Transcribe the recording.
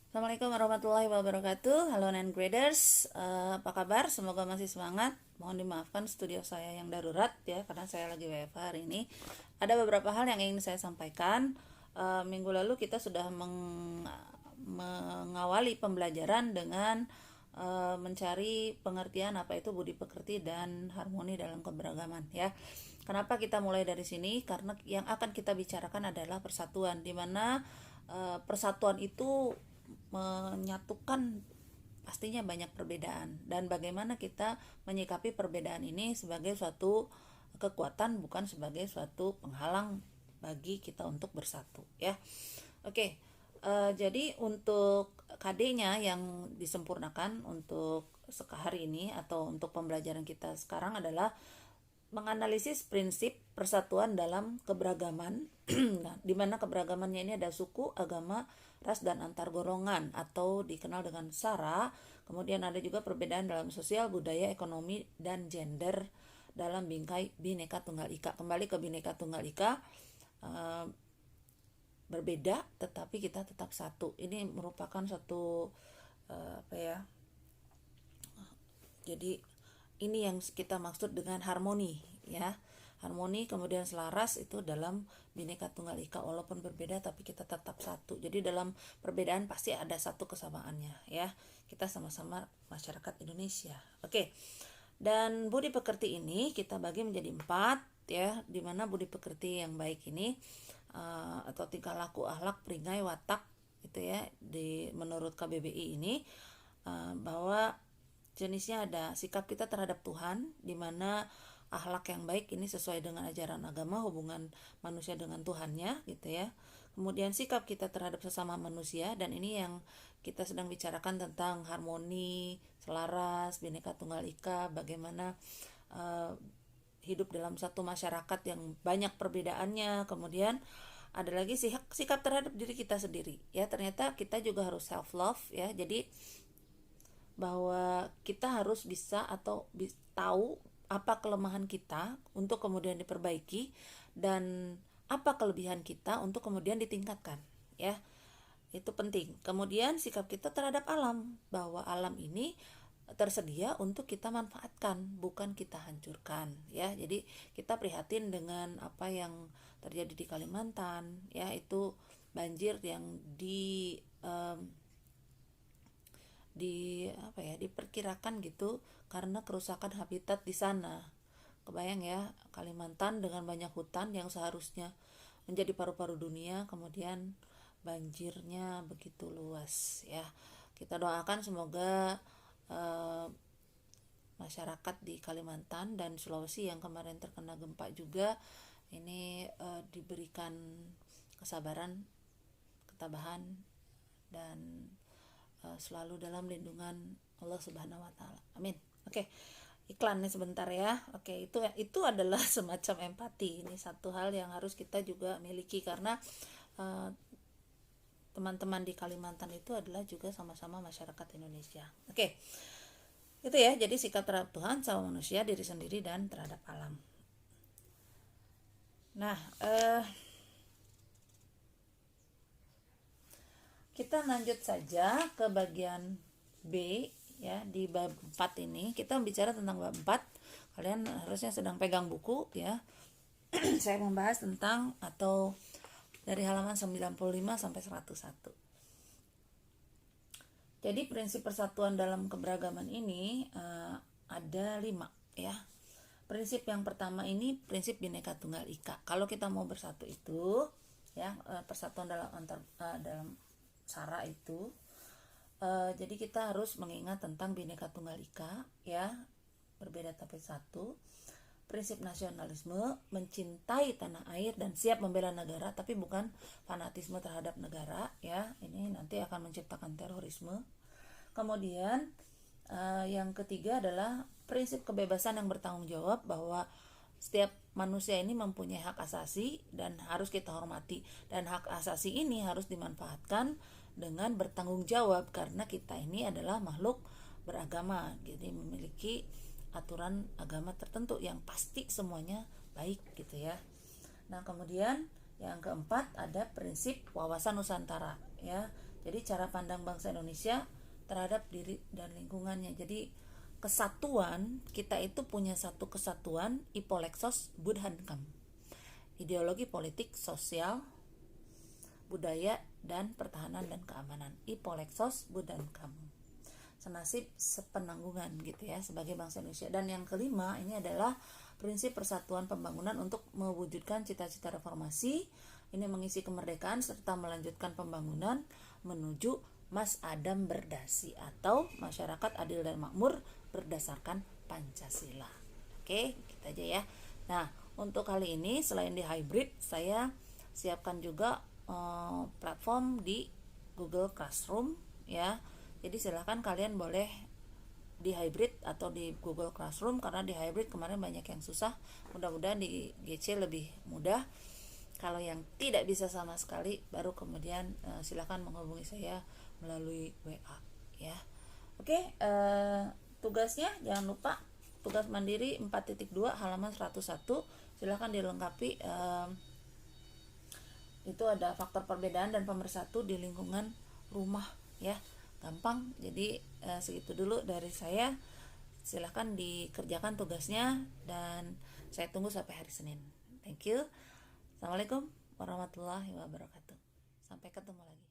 Assalamualaikum warahmatullahi wabarakatuh. Halo Nine Graders, apa kabar? Semoga masih semangat. Mohon dimaafkan studio saya yang darurat ya, karena saya lagi WFH hari ini. Ada beberapa hal yang ingin saya sampaikan. Minggu lalu kita sudah mengawali pembelajaran dengan mencari pengertian apa itu budi pekerti dan harmoni dalam keberagaman ya. Kenapa kita mulai dari sini? Karena yang akan kita bicarakan adalah persatuan, di mana persatuan itu menyatukan pastinya banyak perbedaan, dan bagaimana kita menyikapi perbedaan ini sebagai suatu kekuatan, bukan sebagai suatu penghalang bagi kita untuk bersatu ya. Oke, jadi untuk KD-nya yang disempurnakan untuk hari ini atau untuk pembelajaran kita sekarang adalah menganalisis prinsip persatuan dalam keberagaman. Nah, di mana keberagamannya ini ada suku, agama, ras, dan antar golongan atau dikenal dengan SARA. Kemudian ada juga perbedaan dalam sosial, budaya, ekonomi, dan gender dalam bingkai Bhinneka Tunggal Ika. Kembali ke Bhinneka Tunggal Ika, berbeda tetapi kita tetap satu. Ini merupakan satu apa ya? Jadi ini yang kita maksud dengan harmoni ya. Harmoni kemudian selaras itu dalam Bhinneka Tunggal Ika, walaupun berbeda tapi kita tetap satu. Jadi dalam perbedaan pasti ada satu kesamaannya ya. Kita sama-sama masyarakat Indonesia. Oke. Dan budi pekerti ini kita bagi menjadi 4 ya, dimana budi pekerti yang baik ini atau tingkah laku, akhlak, peringgai, watak itu ya, menurut KBBI ini bahwa jenisnya ada sikap kita terhadap Tuhan, di mana akhlak yang baik ini sesuai dengan ajaran agama, hubungan manusia dengan Tuhannya gitu ya. Kemudian sikap kita terhadap sesama manusia, dan ini yang kita sedang bicarakan tentang harmoni, selaras, Bhinneka Tunggal Ika, bagaimana hidup dalam satu masyarakat yang banyak perbedaannya. Kemudian ada lagi sikap terhadap diri kita sendiri ya, ternyata kita juga harus self love ya. Jadi bahwa kita harus bisa atau tahu apa kelemahan kita untuk kemudian diperbaiki, dan apa kelebihan kita untuk kemudian ditingkatkan ya. Itu penting. Kemudian sikap kita terhadap alam, bahwa alam ini tersedia untuk kita manfaatkan, bukan kita hancurkan ya. Jadi kita prihatin dengan apa yang terjadi di Kalimantan ya, itu banjir yang diperkirakan gitu karena kerusakan habitat di sana. Kebayang ya, Kalimantan dengan banyak hutan yang seharusnya menjadi paru-paru dunia, kemudian banjirnya begitu luas ya. Kita doakan semoga masyarakat di Kalimantan dan Sulawesi yang kemarin terkena gempa juga ini diberikan kesabaran, ketabahan, dan selalu dalam lindungan Allah Subhanahu wa taala. Amin. Oke. Iklan nih sebentar ya. Oke, itu adalah semacam empati. Ini satu hal yang harus kita juga miliki, karena teman-teman di Kalimantan itu adalah juga sama-sama masyarakat Indonesia. Oke. Itu ya, jadi sikap terhadap Tuhan, sama manusia, diri sendiri, dan terhadap alam. Nah, kita lanjut saja ke bagian B ya. Di bab 4 ini kita bicara tentang bab 4. Kalian harusnya sedang pegang buku ya. Saya membahas tentang atau dari halaman 95 sampai 101. Jadi prinsip persatuan dalam keberagaman ini ada 5 ya. Prinsip yang pertama ini prinsip Bhinneka Tunggal Ika. Kalau kita mau bersatu itu ya, persatuan dalam SARA itu, jadi kita harus mengingat tentang Bhinneka Tunggal Ika ya, berbeda tapi satu. Prinsip nasionalisme, mencintai tanah air dan siap membela negara, tapi bukan fanatisme terhadap negara ya, ini nanti akan menciptakan terorisme. Kemudian yang ketiga adalah prinsip kebebasan yang bertanggung jawab, bahwa setiap manusia ini mempunyai hak asasi dan harus kita hormati, dan hak asasi ini harus dimanfaatkan dengan bertanggung jawab, karena kita ini adalah makhluk beragama, jadi memiliki aturan agama tertentu yang pasti semuanya baik gitu ya. Nah, kemudian yang keempat ada prinsip wawasan Nusantara ya. Jadi cara pandang bangsa Indonesia terhadap diri dan lingkungannya. Jadi kesatuan, kita itu punya satu kesatuan, Ipolexos Budhankam, ideologi politik, sosial, budaya, dan pertahanan dan keamanan. Ipolexos Budhankam, senasib sepenanggungan gitu ya sebagai bangsa Indonesia. Dan yang kelima ini adalah prinsip persatuan pembangunan untuk mewujudkan cita-cita reformasi. Ini mengisi kemerdekaan serta melanjutkan pembangunan menuju Mas Adam Berdasi atau masyarakat adil dan makmur berdasarkan Pancasila. Oke, gitu aja ya. Nah, untuk kali ini selain di hybrid, saya siapkan juga platform di Google Classroom ya. Jadi silahkan kalian boleh di hybrid atau di Google Classroom, karena di hybrid kemarin banyak yang susah. Mudah-mudahan di GC lebih mudah. Kalau yang tidak bisa sama sekali, baru kemudian silahkan menghubungi saya melalui WA ya. Oke, tugasnya jangan lupa tugas mandiri 4.2 halaman 101. Silahkan dilengkapi. Itu ada faktor perbedaan dan pemersatu di lingkungan rumah ya, gampang. Jadi segitu dulu dari saya. Silahkan dikerjakan tugasnya dan saya tunggu sampai hari Senin. Thank you. Assalamualaikum warahmatullahi wabarakatuh. Sampai ketemu lagi.